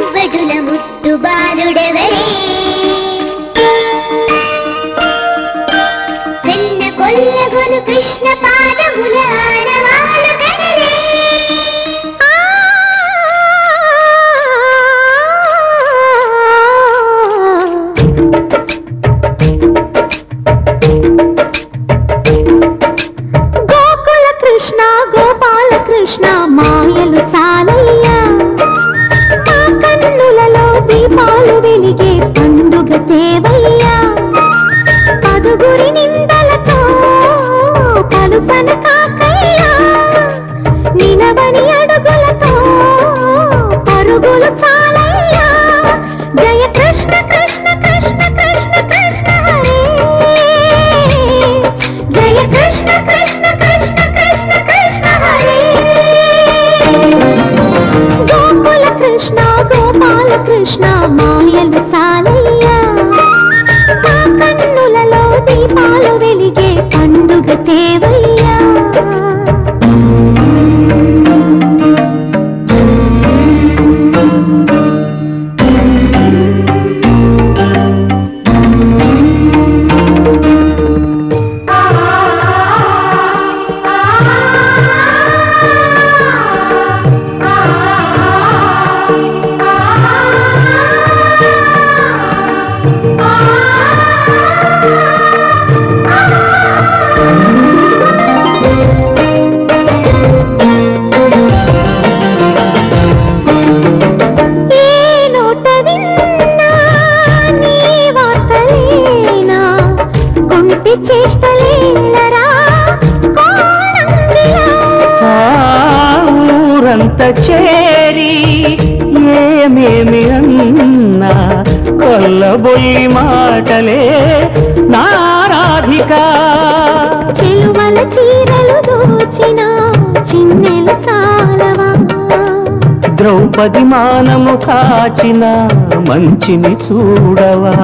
మువ్వడుల ముద్దు బాలుడెవరే వెన్న కొల్లగొను కృష్ణ పాదముల ఆనవాలు గనరే గోకుల కృష్ణ గోపాల కృష్ణ మాయలు చాలయ్యా మా కన్నులలో దీపాలు వెలిగే పండుగ తేవయ్యా పదుగురి నిందలతో పలుపన కాకయ్యా నిలవని అడుగులతో పరుగులు చాలయ్యా జయ కృష్ణ కృష్ణ కృష్ణ కృష్ణ కృష్ణ హరే జయ కృష్ణ కృష్ణ కృష్ణ కృష్ణ కృష్ణ హరే గోకుల కృష్ణ గోపాల కృష్ణ మాయలు చాలయ్యా మా కన్నులలో దీపాలు వెలిగే పండుగ తేవయ్యా ఊరంత చేరి ఏమేమి అన్నా కొల్లబొయ్యి మాటలే నారాధిక చెలువల చీరలు దోచిన చిన్నెలు చాలవా ద్రౌపది మానము కాచిన మంచిని చూడవా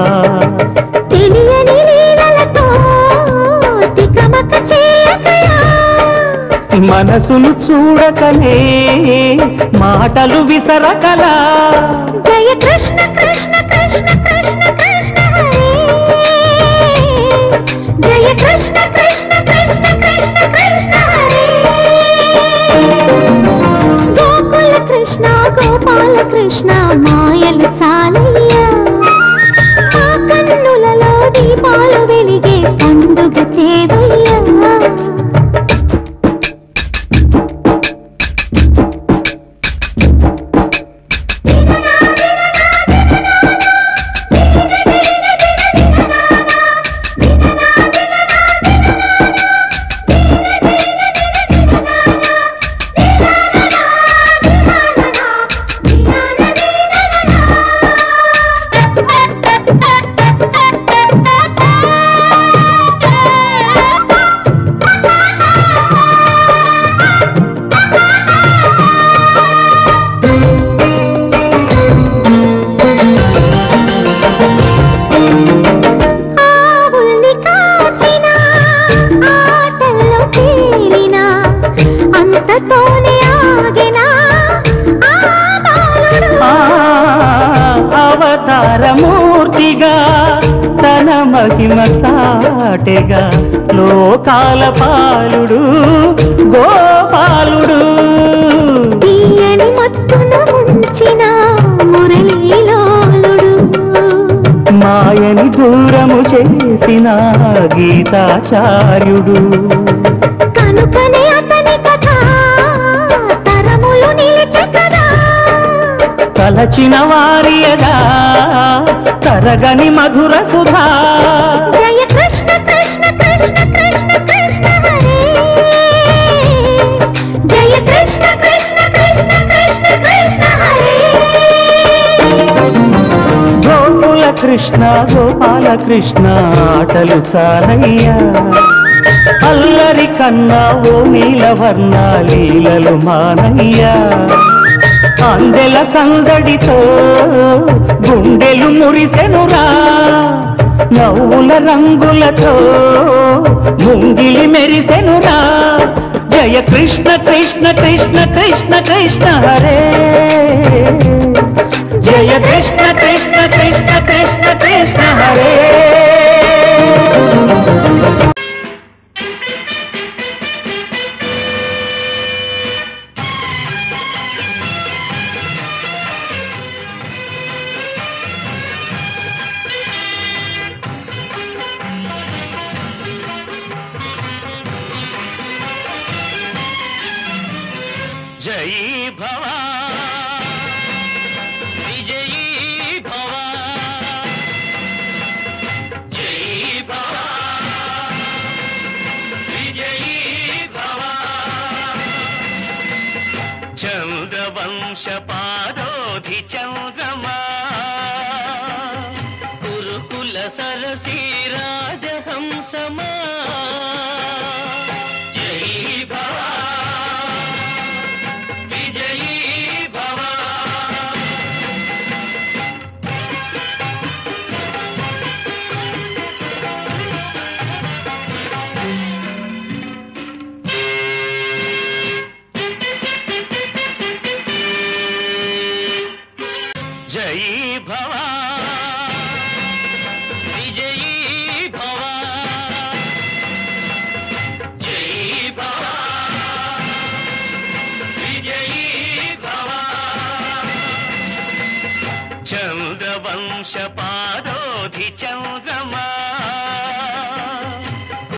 తెలియని లీలలతో తికమక చేయకయా మనసును చూడకనే మాటలు విసరకలా జయ కృష్ణ కృష్ణ కృష్ణ కృష్ణ కృష్ణ హరే జయ కృష్ణ కృష్ణ కృష్ణ కృష్ణ కృష్ణ హరే గోకుల కృష్ణ గోపాల కృష్ణ మాయలు చాలయ్యా మా కన్నులలో దీపాలు వెలిగే పండుగ తేవయ్యా అవతారమూర్తిగా తన మహిమ సాటెగా లోకాల పాలుడు గోపాలుడు తీయని మత్తున ఉంచిన మురళీలోలుడు మాయని దూరము చేసిన గీతాచార్యుడు కనుకనే అతని కథ తరములు నిలిచి కదా తలచిన వారియగా తరగని మధుర సుధా జయ కృష్ణ కృష్ణ కృష్ణ కృష్ణ కృష్ణ హరే జయ కృష్ణ కృష్ణ కృష్ణ కృష్ణ కృష్ణ హరే గోకుల కృష్ణ గోపాల కృష్ణ ఆటలు చాలయ్యా అల్లరి కన్నా ఓ నీలవర్ణ లీలలు మానయ్యా అందెల సందడితో గుండెలు మురిసెనురా నవ్వుల రంగులతో ముంగిలి మెరిసెనురా జయ కృష్ణ కృష్ణ కృష్ణ కృష్ణ కృష్ణ హరే జయ చంద్రవంశ పాదోధి చంద్రమా కురుకుల సరసీ రాజహంసమా జై భవ విజయీ భవ జయీ భవ విజయీ భవ జయీ భవ విజయీ భవ చంద్రవంశ పాదోధి చంద్ర